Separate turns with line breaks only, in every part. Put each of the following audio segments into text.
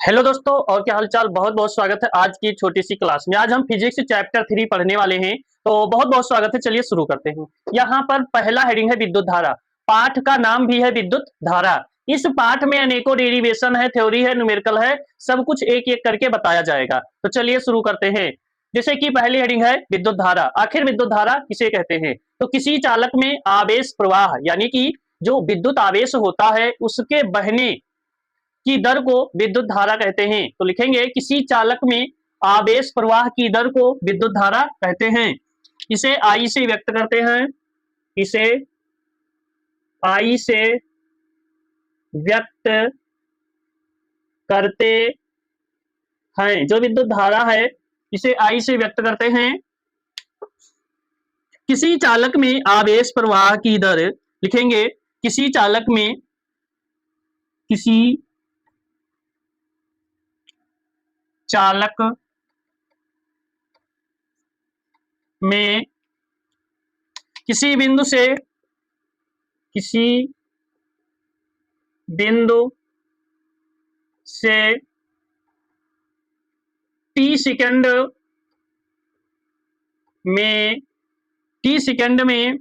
Hello दोस्तों, और क्या हालचाल। बहुत बहुत स्वागत है आज की छोटी सी क्लास में। आज हम फिजिक्स चैप्टर 3 पढ़ने वाले हैं, तो बहुत बहुत स्वागत है। चलिए शुरू करते हैं। यहाँ पर पहला हेडिंग है विद्युत धारा। पाठ का नाम भी है विद्युत धारा। इस पाठ में अनेकों डेरिवेशन है, थ्योरी है, न्यूमेरिकल है, सब कुछ एक एक करके बताया जाएगा। तो चलिए शुरू करते हैं। जैसे कि पहली हेडिंग है विद्युत धारा। आखिर विद्युत धारा किसे कहते हैं? तो किसी चालक में आवेश प्रवाह यानी कि जो विद्युत आवेश होता है उसके बहने की दर को विद्युत धारा कहते हैं। तो लिखेंगे किसी चालक में आवेश प्रवाह की दर को विद्युत धारा कहते हैं। इसे आई से व्यक्त करते हैं। इसे आई से व्यक्त करते हैं। जो विद्युत धारा है इसे आई से व्यक्त करते हैं। किसी चालक में आवेश प्रवाह की दर लिखेंगे किसी चालक में किसी चालक में किसी बिंदु से टी सेकंड में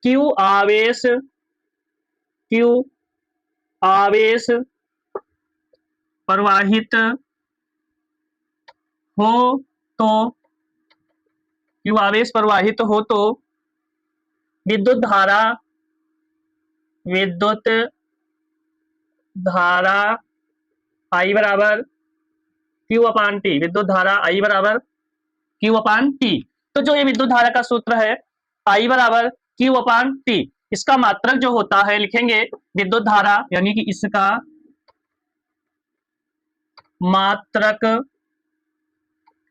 क्यू आवेश प्रवाहित हो तो विद्युत धारा आई बराबर क्यू अपान टी। विद्युत धारा आई बराबर क्यू अपान टी। तो जो ये विद्युत धारा का सूत्र है आई बराबर क्यू अपान टी, इसका मात्रक जो होता है लिखेंगे विद्युत धारा यानी कि इसका मात्रक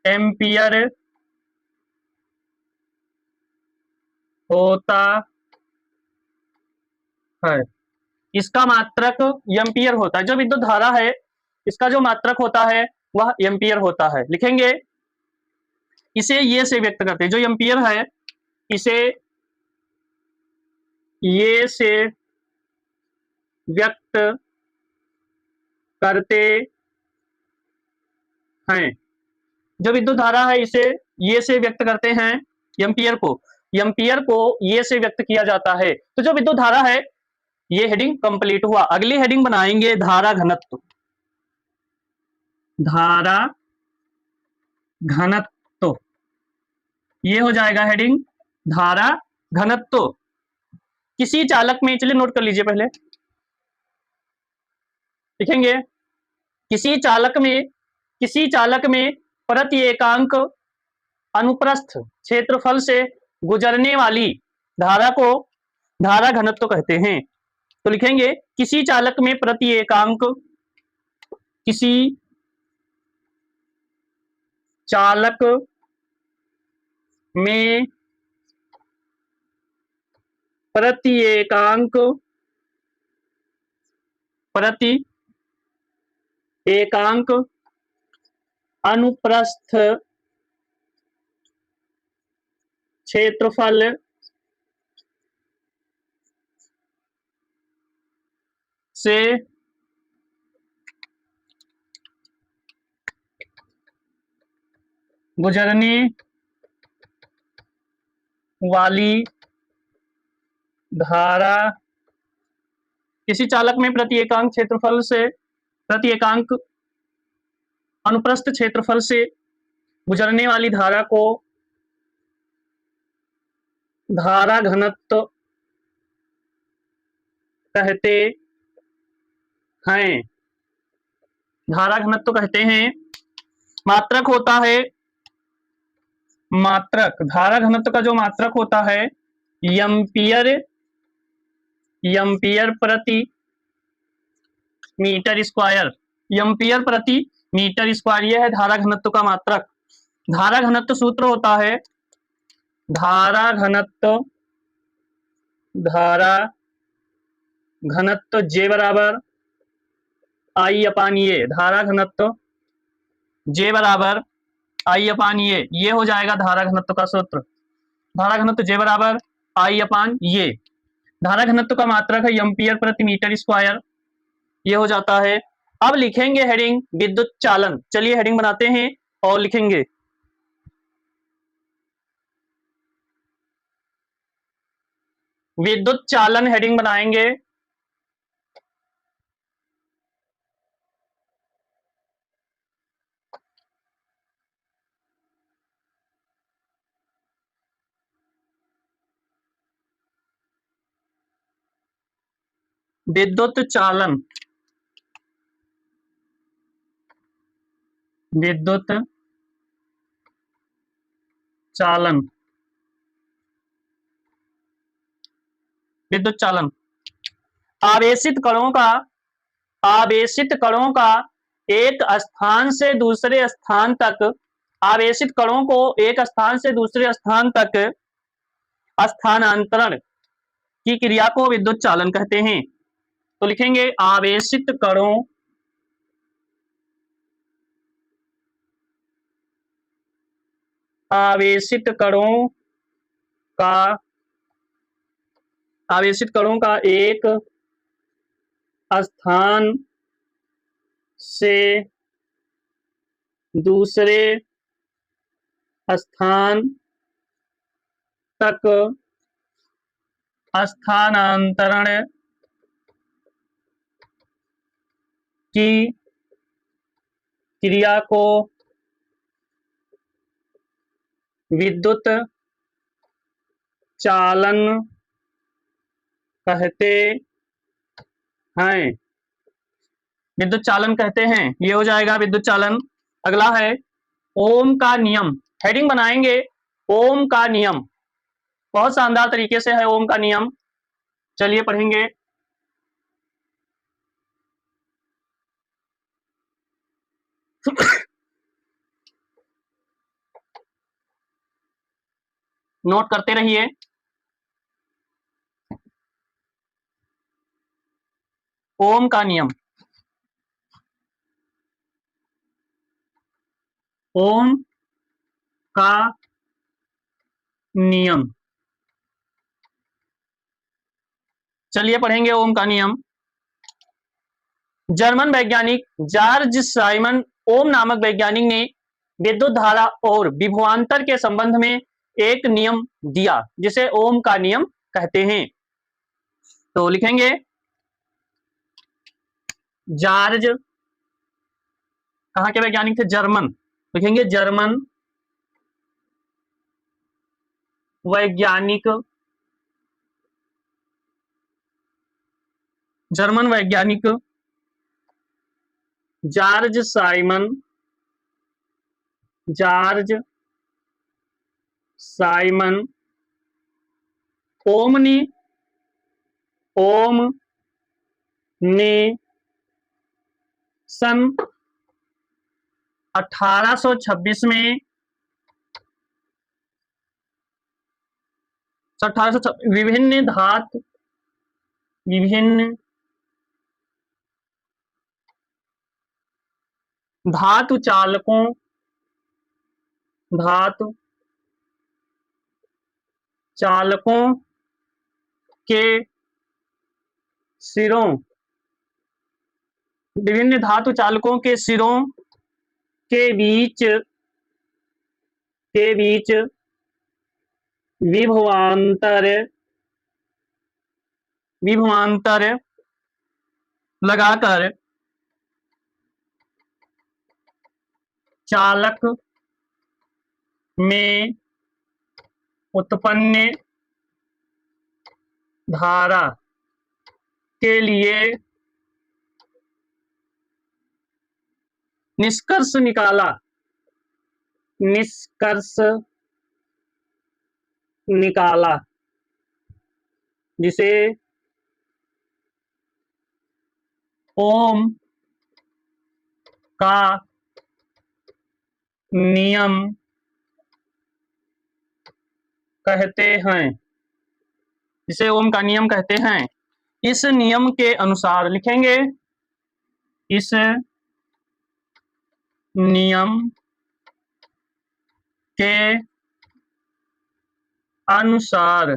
एम्पियर होता है। इसका मात्रक एम्पियर होता है। जो विद्युत धारा है इसका जो मात्रक होता है वह एम्पियर होता है। लिखेंगे इसे ये से व्यक्त करते हैं। जो एम्पियर है इसे ये से व्यक्त करते हैं। जो विद्युत धारा है इसे ये से व्यक्त करते हैं। एम्पियर को ये से व्यक्त किया जाता है। तो जो विद्युत धारा है ये हेडिंग कंप्लीट हुआ। अगली हेडिंग बनाएंगे धारा घनत्व। धारा घनत्व ये हो जाएगा हेडिंग धारा घनत्व। किसी चालक में, चलिए नोट कर लीजिए पहले, लिखेंगे किसी चालक में प्रति एकांक अनुप्रस्थ क्षेत्रफल से गुजरने वाली धारा को धारा घनत्व कहते हैं। तो लिखेंगे किसी चालक में प्रति एकांक अनुप्रस्थ क्षेत्रफल से गुजरने वाली धारा, किसी चालक में प्रति एकांक अनुप्रस्थ क्षेत्रफल से गुजरने वाली धारा को धारा घनत्व कहते हैं। धारा घनत्व कहते हैं। मात्रक होता है, धारा घनत्व का जो मात्रक होता है एम्पियर प्रति मीटर स्क्वायर। यह है धारा घनत्व का मात्रक। धारा घनत्व सूत्र होता है धारा घनत्व जे बराबर आई अपान ये। धारा घनत्व जे बराबर आई अपान ये हो जाएगा धारा घनत्व का सूत्र। धारा घनत्व जे बराबर आई अपान ये। धारा घनत्व का मात्रक है एम्पियर प्रति मीटर स्क्वायर। ये हो जाता है अब लिखेंगे हेडिंग विद्युत चालन। चलिए हेडिंग बनाते हैं और लिखेंगे विद्युत चालन, हेडिंग बनाएंगे। विद्युत चालन, विद्युत चालन, विद्युत चालन। आवेशित कणों का, आवेशित कणों का एक स्थान से दूसरे स्थान तक, आवेशित कणों को एक स्थान से दूसरे स्थान तक स्थानांतरण की क्रिया को विद्युत चालन कहते हैं। तो लिखेंगे आवेशित कणों, आवेशित कणों का, आवेशित कणों का एक स्थान से दूसरे स्थान तक स्थानांतरण की क्रिया को विद्युत चालन कहते हैं, विद्युत चालन कहते हैं। ये हो जाएगा विद्युत चालन। अगला है ओम का नियम, हेडिंग बनाएंगे ओम का नियम। बहुत शानदार तरीके से है ओम का नियम। चलिए पढ़ेंगे। नोट करते रहिए। ओम का नियम, ओम का नियम। चलिए पढ़ेंगे ओम का नियम। जर्मन वैज्ञानिक जॉर्ज साइमन ओम नामक वैज्ञानिक ने विद्युत धारा और विभवांतर के संबंध में एक नियम दिया जिसे ओम का नियम कहते हैं। तो लिखेंगे जॉर्ज, कहाँ के वैज्ञानिक थे? जर्मन। लिखेंगे जर्मन वैज्ञानिक, जर्मन वैज्ञानिक जॉर्ज साइमन, जॉर्ज साइमन ओम ने, ओम ने सन 1826 में, 1826 विभिन्न धातु, विभिन्न धातु चालकों, धातु चालकों के सिरों, विभिन्न धातु चालकों के सिरों के बीच, के बीच विभवांतर, विभवांतर लगाकर चालक में उत्पन्न धारा के लिए निष्कर्ष निकाला, निष्कर्ष निकाला जिसे ओम का नियम कहते हैं, जिसे ओम का नियम कहते हैं। इस नियम के अनुसार लिखेंगे, इस नियम के अनुसार,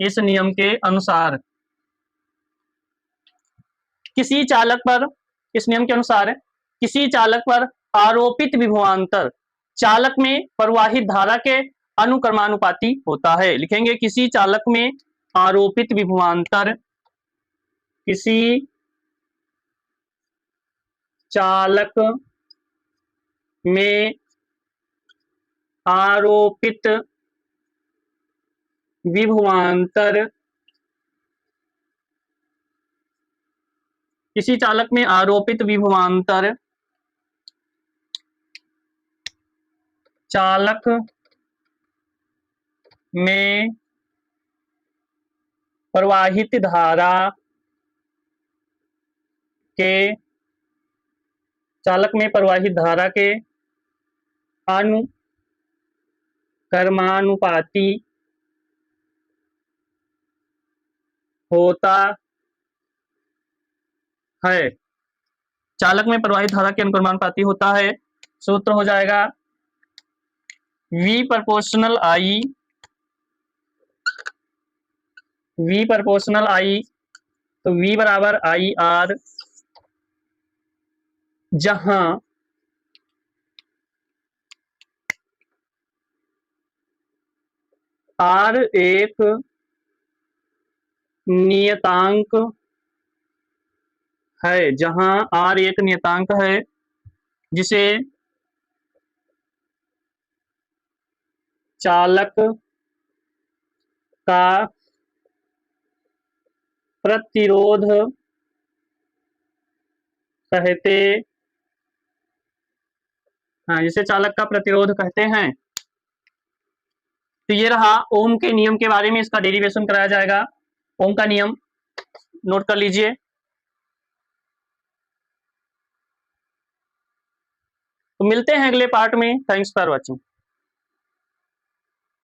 इस नियम के अनुसार किसी चालक पर, इस नियम के अनुसार किसी चालक पर आरोपित विभवांतर चालक में प्रवाहित धारा के अनुक्रमानुपाती होता है। लिखेंगे किसी चालक में आरोपित विभवांतर, किसी चालक में आरोपित विभवांतर, किसी चालक में आरोपित विभवांतर चालक में प्रवाहित धारा के, चालक में प्रवाहित धारा के अनुक्रमानुपाती होता है। चालक में प्रवाहित धारा के अनुक्रमानुपाती होता है। सूत्र हो जाएगा V proportional I, V proportional I, तो V बराबर IR, जहां R एक नियतांक है, जहां R एक नियतांक है जिसे चालक का प्रतिरोध कहते, हाँ, जिसे चालक का प्रतिरोध कहते हैं। तो ये रहा ओम के नियम के बारे में, इसका डेरिवेशन कराया जाएगा। ओम का नियम नोट कर लीजिए। तो मिलते हैं अगले पार्ट में। Thanks for watching.